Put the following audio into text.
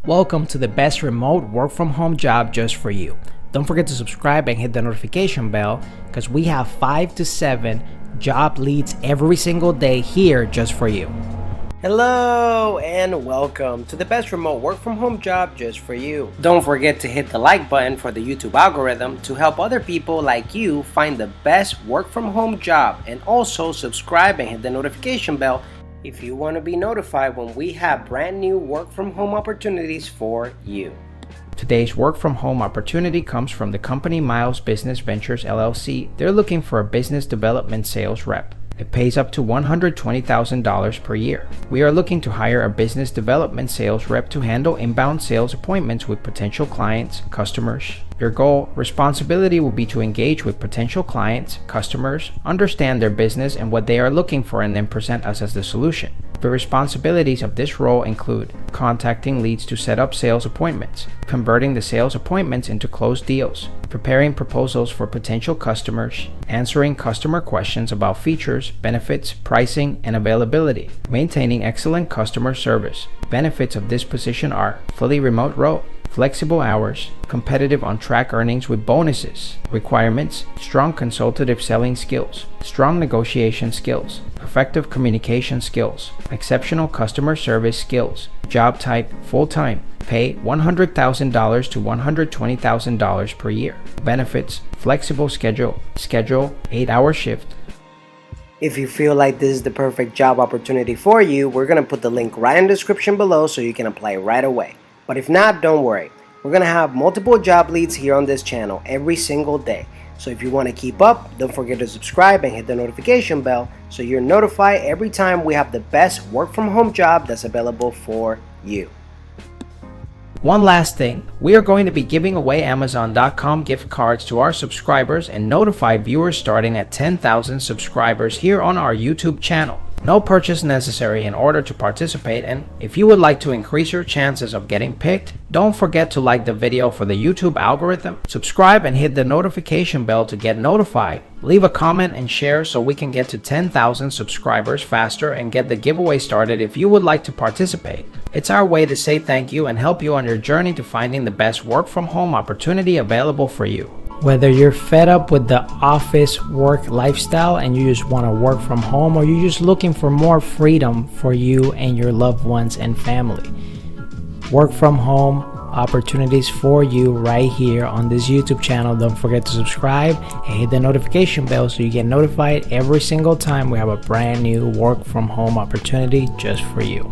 Welcome to the best remote work from home job just for you. Don't forget to subscribe and hit the notification bell because we have 5 to 7 job leads every single day here just for you. Hello and welcome to the best remote work from home job just for you. Don't forget to hit the like button for the YouTube algorithm to help other people like you find the best work from home job, and also subscribe and hit the notification bell if you want to be notified when we have brand new work from home opportunities for you. Today's work from home opportunity comes from the company Miles Business Ventures LLC. They're looking for a business development sales rep. It pays up to $120,000 per year. We are looking to hire a business development sales rep to handle inbound sales appointments with potential clients, customers. Your goal, responsibility will be to engage with potential clients, customers, understand their business and what they are looking for, and then present us as the solution. The responsibilities of this role include contacting leads to set up sales appointments, converting the sales appointments into closed deals, preparing proposals for potential customers, answering customer questions about features, benefits, pricing, and availability, maintaining excellent customer service. Benefits of this position are fully remote role, flexible hours, competitive on-track earnings with bonuses. Requirements: strong consultative selling skills, strong negotiation skills, effective communication skills, exceptional customer service skills. Job type: full-time. Pay $100,000 to $120,000 per year. Benefits: flexible schedule 8-hour shift. If you feel like this is the perfect job opportunity for you, we're going to put the link right in the description below so you can apply right away. But if not, don't worry. We're going to have multiple job leads here on this channel every single day. So if you want to keep up, don't forget to subscribe and hit the notification bell so you're notified every time we have the best work from home job that's available for you. One last thing, we are going to be giving away Amazon.com gift cards to our subscribers and notified viewers starting at 10,000 subscribers here on our YouTube channel. No purchase necessary in order to participate, and if you would like to increase your chances of getting picked, don't forget to like the video for the YouTube algorithm, subscribe and hit the notification bell to get notified. Leave a comment and share so we can get to 10,000 subscribers faster and get the giveaway started if you would like to participate. It's our way to say thank you and help you on your journey to finding the best work from home opportunity available for you. Whether you're fed up with the office work lifestyle and you just want to work from home, or you're just looking for more freedom for you and your loved ones and family, work from home opportunities for you right here on this YouTube channel. Don't forget to subscribe and hit the notification bell so you get notified every single time we have a brand new work from home opportunity just for you.